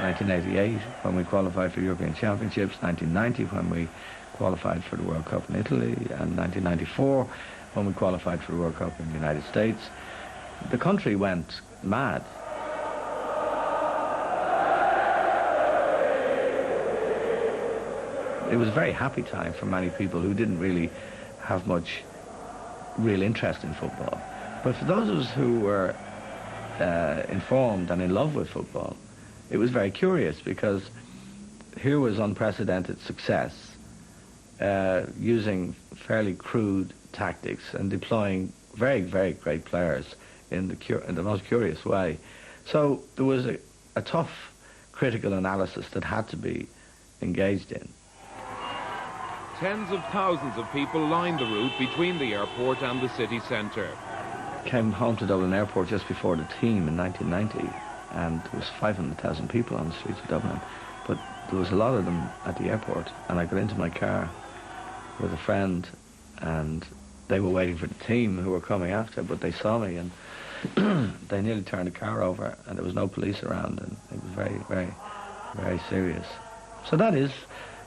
1988 when we qualified for European Championships, 1990 when we qualified for the World Cup in Italy, and 1994 when we qualified for the World Cup in the United States. The country went mad. It was a very happy time for many people who didn't really have much real interest in football. But for those of us who were informed and in love with football, it was very curious, because here was unprecedented success, using fairly crude tactics and deploying very, very great players in the most curious way. So there was a tough critical analysis that had to be engaged in. Tens of thousands of people lined the route between the airport and the city centre. Came home to Dublin Airport just before the team in 1990, and there was 500,000 people on the streets of Dublin, but there was a lot of them at the airport, and I got into my car with a friend, and they were waiting for the team who were coming after, but they saw me, and they nearly turned the car over, and there was no police around, and it was very, very, very serious. So that is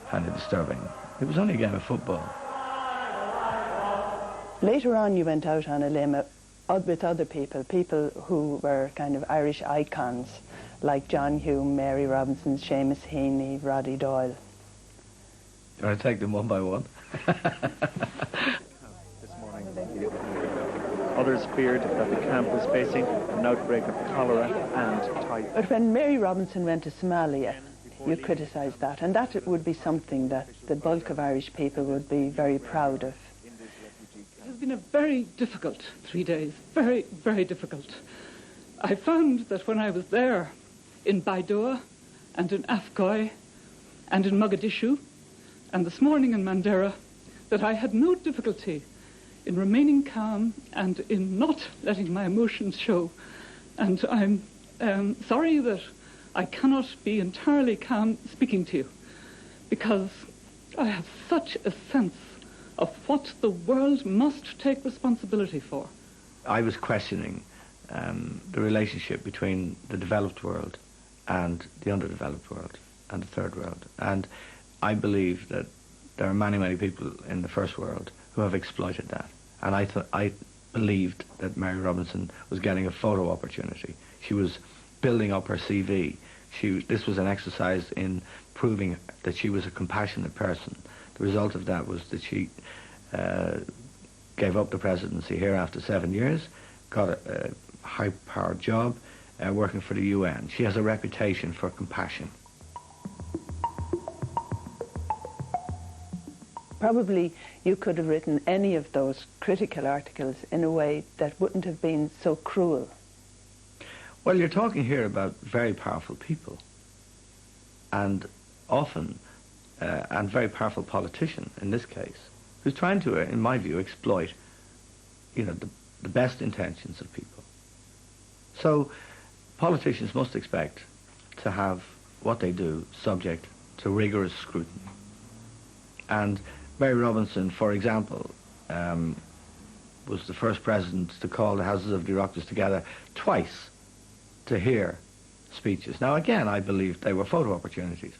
kind of disturbing. It was only a game of football. Later on, you went out on a limb with other people who were kind of Irish icons, like John Hume, Mary Robinson, Seamus Heaney, Roddy Doyle. Do I take them one by one? This morning, others feared that the camp was facing an outbreak of cholera and typhoid. But when Mary Robinson went to Somalia, you criticised that, and that would be something that the bulk of Irish people would be very proud of. It has been a very difficult 3 days, very, very difficult. I found that when I was there in Baidoa and in Afgoy and in Mogadishu and this morning in Mandera, that I had no difficulty in remaining calm and in not letting my emotions show. And I'm sorry that I cannot be entirely calm speaking to you, because I have such a sense of what the world must take responsibility for. I was questioning the relationship between the developed world and the underdeveloped world and the third world. And I believe that there are many, many people in the first world who have exploited that. And I believed that Mary Robinson was getting a photo opportunity. She was building up her CV. This was an exercise in proving that she was a compassionate person. The result of that was that she gave up the presidency here after 7 years, got a high-powered job working for the UN. She has a reputation for compassion. Probably you could have written any of those critical articles in a way that wouldn't have been so cruel. Well, you're talking here about very powerful people, and often, and very powerful politician in this case, who's trying to, in my view, exploit, the best intentions of people. So politicians must expect to have what they do subject to rigorous scrutiny. And Mary Robinson, for example, was the first president to call the Houses of the Oireachtas together twice to hear speeches. Now, again, I believe they were photo opportunities.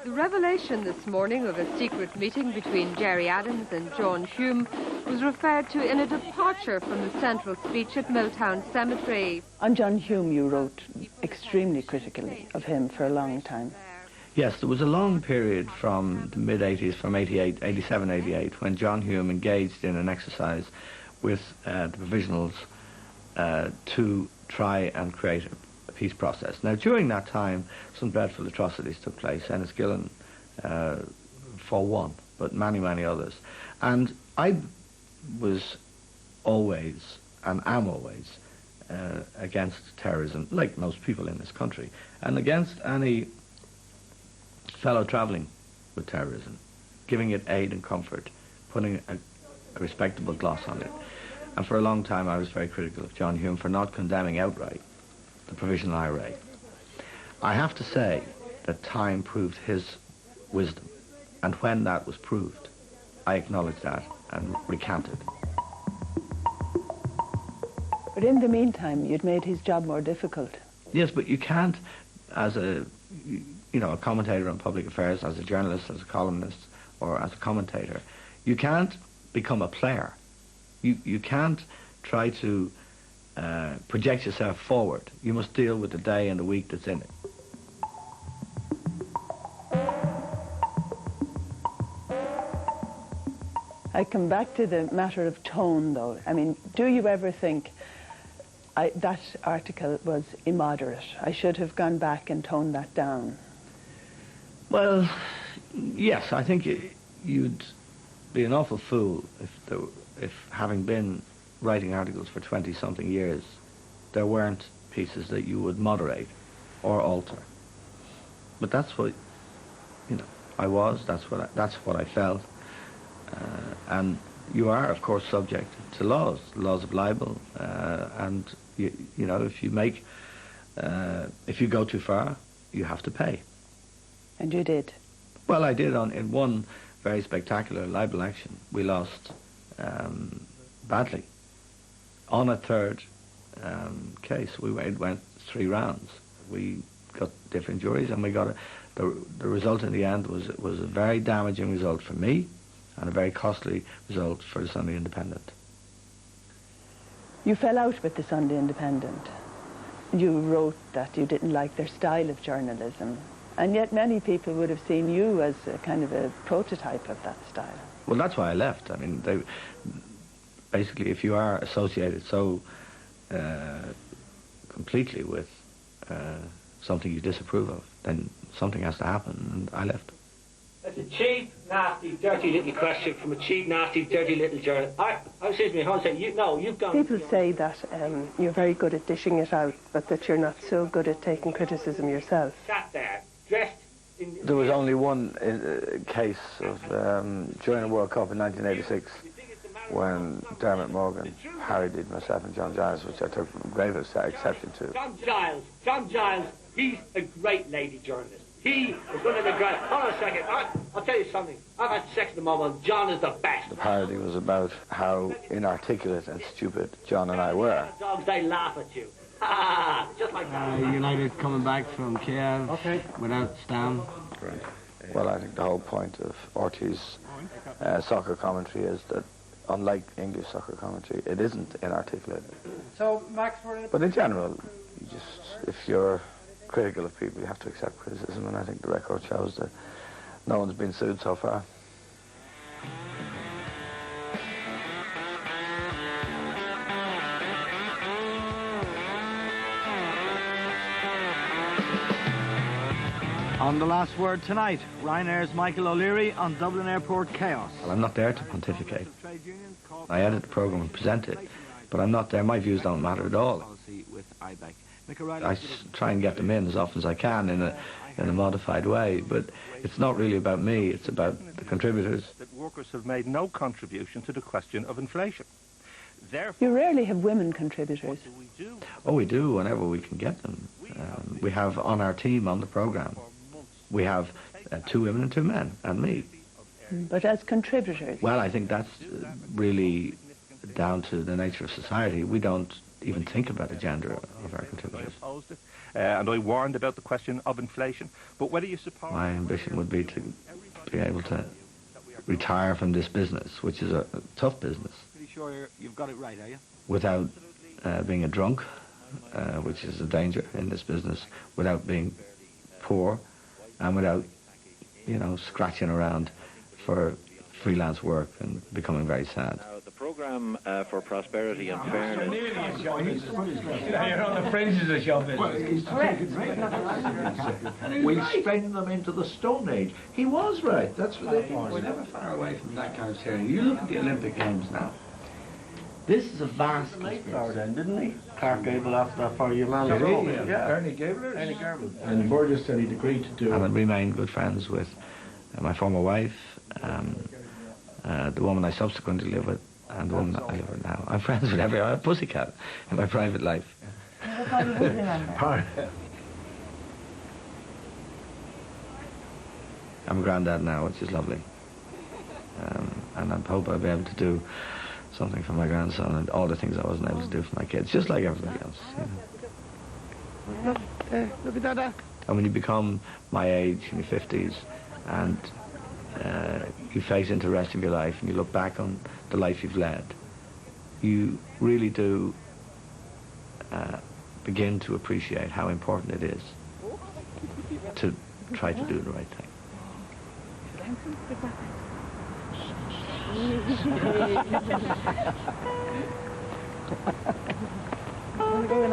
The revelation this morning of a secret meeting between Gerry Adams and John Hume was referred to in a departure from the central speech at Milltown Cemetery. On John Hume, you wrote extremely critically of him for a long time. Yes, there was a long period from the mid-80s, from 87, 88, when John Hume engaged in an exercise with the provisionals to try and create a peace process. Now, during that time, some dreadful atrocities took place, Enniskillen for one, but many, many others. And I was always, and am always, against terrorism, like most people in this country, and against any fellow travelling with terrorism, giving it aid and comfort, putting a respectable gloss on it. And for a long time I was very critical of John Hume for not condemning outright the Provisional IRA. I have to say that time proved his wisdom, and when that was proved, I acknowledged that and recanted. But in the meantime, you'd made his job more difficult Yes, but you can't, as a a commentator on public affairs, as a journalist, as a columnist, or as a commentator, you can't become a player. You can't try to project yourself forward. You must deal with the day and the week that's in it. I come back to the matter of tone, though. I mean, do you ever think that article was immoderate? I should have gone back and toned that down. Well, yes, I think you'd be an awful fool if having been writing articles for 20-something years, there weren't pieces that you would moderate or alter. But that's what, I was. That's what I felt. And you are, of course, subject to laws of libel, and if you go too far, you have to pay. And you did? Well, I did in one very spectacular libel action. We lost badly. On a third case, it went 3 rounds. We got different juries, and we got the result in the end was a very damaging result for me, and a very costly result for the Sunday Independent. You fell out with the Sunday Independent. You wrote that you didn't like their style of journalism, and yet many people would have seen you as a kind of a prototype of that style. Well, that's why I left. I mean, basically, if you are associated so completely with something you disapprove of, then something has to happen, and I left. That's a cheap, nasty, dirty little question from a cheap, nasty, dirty little journalist. Excuse me, hold on a second. You've gone... People say that you're very good at dishing it out, but that you're not so good at taking criticism yourself. Sat there, dressed in... There was only one case of during the World Cup in 1986 when Dermot Morgan parodied myself and John Giles, which I took grave exception to. John Giles, he's a great lady journalist. He is one of the great... Hold on a second. I'll tell you something. I've had sex with Mum, and John is the best. The parody was about how inarticulate and stupid John and I were. Dogs, they laugh at you. Just like that. United coming back from Kiev without Stam. Right. Well, I think the whole point of RTE's soccer commentary is that, unlike English soccer commentary, it isn't inarticulate. So, Max, but in general, if you're critical of people, you have to accept criticism, and I think the record shows that no one's been sued so far. On the last word tonight, Ryanair's Michael O'Leary on Dublin Airport chaos. Well, I'm not there to pontificate. I edit the programme and present it, but I'm not there. My views don't matter at all. I try and get them in as often as I can in a modified way, but it's not really about me, it's about the contributors. That workers have made no contribution to the question of inflation. You rarely have women contributors. What do we do? Oh, we do, whenever we can get them. We have on our team on the programme, we have 2 women and 2 men, and me. But as contributors? Well, I think that's really down to the nature of society. We don't even think about the gender of our contributors. I opposed it, and I warned about the question of inflation. But whether you support... My ambition would be to be able to retire from this business, which is a tough business. Pretty sure you've got it right, are you? Without being a drunk, which is a danger in this business, without being poor, and without, scratching around for freelance work and becoming very sad. The programme for prosperity and fairness. You're on the fringes of show business. We straighten them into the Stone Age. He was right. That's what they were. We're never far away from that kind of theory. You look at the Olympic Games now. This is a vast conspiracy. Then, didn't he? Clark Gable after that for your man. Yeah, Ernie Gable. And Burgess said he'd agreed to do it. And I'd remained good friends with my former wife, the woman I subsequently live with, and the woman that I live with now. I'm friends with every pussycat in my private life. I'm a granddad now, which is lovely. And I hope I'll be able to do something for my grandson and all the things I wasn't able to do for my kids, just like everybody else. Look at that. And when you become my age, in your 50s, and you face into the rest of your life, and you look back on the life you've led, you really do begin to appreciate how important it is to try to do the right thing. Want to go in